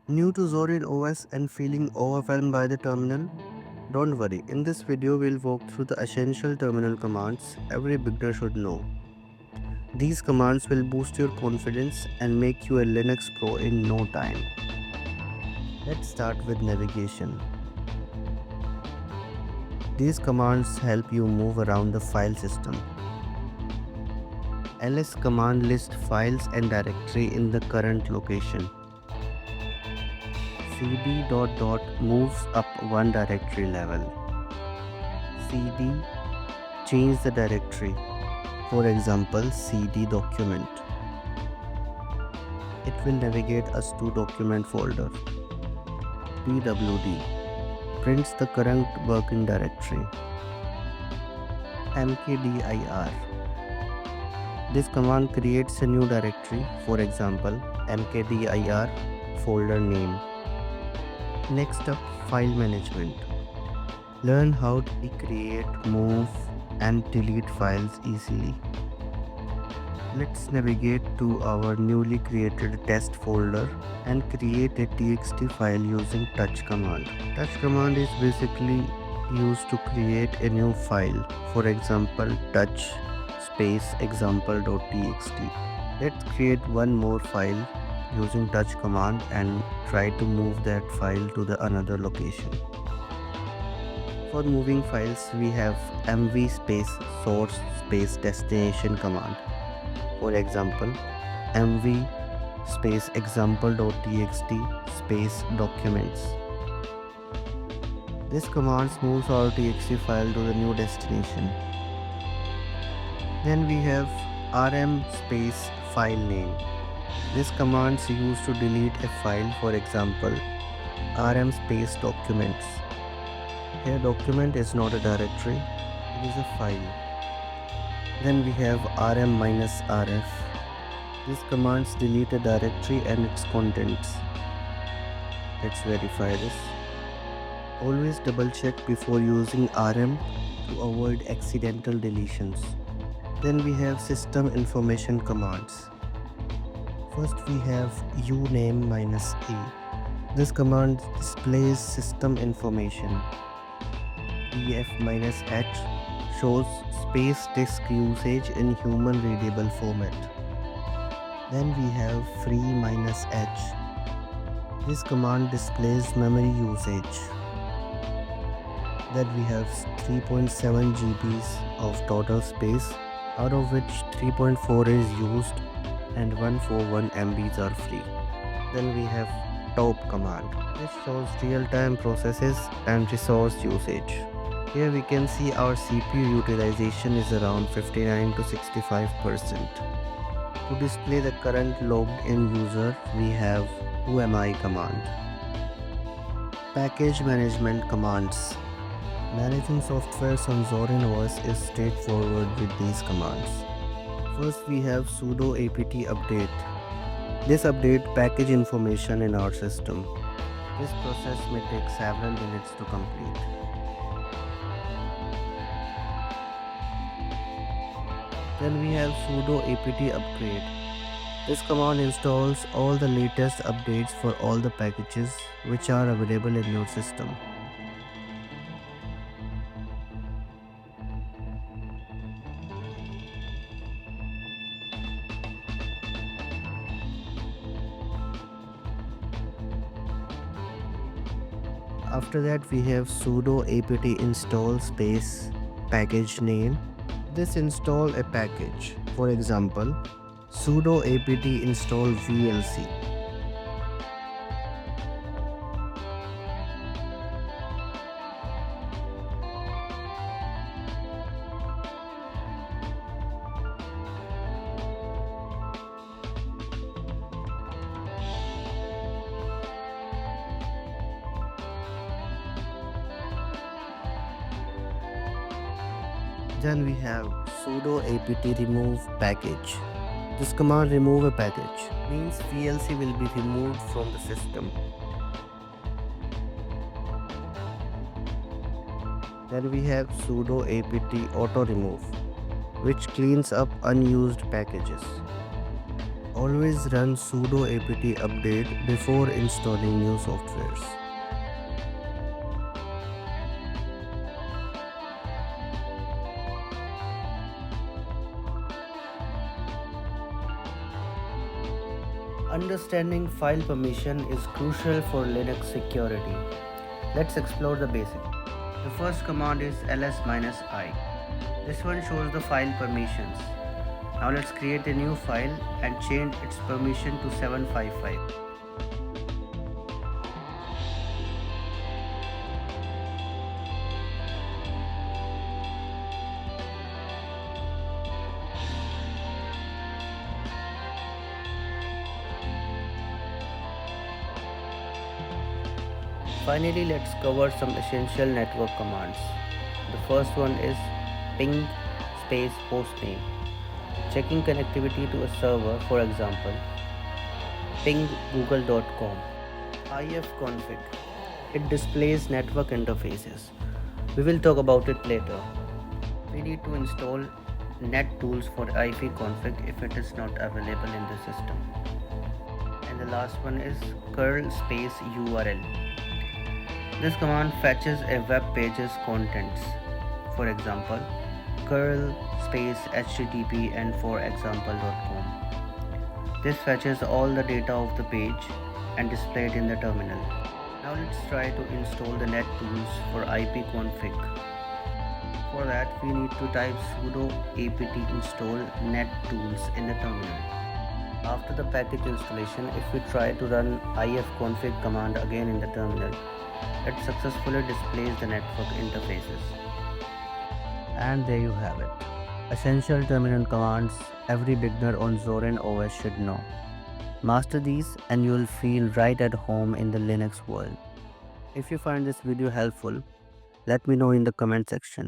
New to Zorin OS and feeling overwhelmed by the terminal? Don't worry, in this video we'll walk through the essential terminal commands every beginner should know. These commands will boost your confidence and make you a Linux pro in no time. Let's start with navigation. These commands help you move around the file system. ls command lists files and directory in the current location. cd moves up one directory level. cd change the directory, for example cd document. It will navigate us to document folder. pwd prints the current working directory. mkdir, this command creates a new directory, for example mkdir folder name. Next up, file management. Learn how to create, move and delete files easily. Let's navigate to our newly created test folder and create a txt file using touch command. Touch command is basically used to create a new file, for example touch space example.txt. Let's create one more file using touch command and try to move that file to the another location. For moving files we have mv space source space destination command. For example mv space example.txt space documents. This command moves our txt file to the new destination. Then we have rm space file name. This command is used to delete a file, for example rm space documents. Here document is not a directory, it is a file. Then we have rm-rf. This command delete a directory and its contents. Let's verify this. Always double check before using rm to avoid accidental deletions. Then we have system information commands. First we have uname-a. This command displays system information. df-h shows space disk usage in human readable format. Then we have free-h. This command displays memory usage. Then we have 3.7 GB of total space, out of which 3.4 is used and 141 MBs are free. Then we have top command. This shows real-time processes and resource usage. Here we can see our CPU utilization is around 59 to 65%. To display the current logged in user, we have whoami command. Package management commands. Managing softwares on Zorin OS is straightforward with these commands. First we have sudo apt update. This updates package information in our system. This process may take several minutes to complete. Then we have sudo apt upgrade. This command installs all the latest updates for all the packages which are available in your system. After that we have sudo apt install space package name. This install a package, for example sudo apt install vlc. Then we have sudo apt remove package. This command remove a package means VLC will be removed from the system. Then we have sudo apt autoremove, which cleans up unused packages. Always run sudo apt update before installing new softwares. Understanding file permission is crucial for Linux security. Let's explore the basics. The first command is ls-i. This one shows the file permissions. Now let's create a new file and change its permission to 755. Finally, let's cover some essential network commands. The first one is ping space hostname. Checking connectivity to a server, for example, ping google.com. ifconfig. It displays network interfaces. We will talk about it later. We need to install NetTools for ifconfig if it is not available in the system. And the last one is curl space URL. This command fetches a web page's contents. For example, curl space http and for example.com. This fetches all the data of the page and displayed in the terminal. Now let's try to install the NetTools for ifconfig. For that, we need to type sudo apt install NetTools in the terminal. After the package installation, if we try to run ifconfig command again in the terminal, it successfully displays the network interfaces. And there you have it. Essential terminal commands every beginner on Zorin OS should know. Master these and you will feel right at home in the Linux world. If you find this video helpful, let me know in the comment section.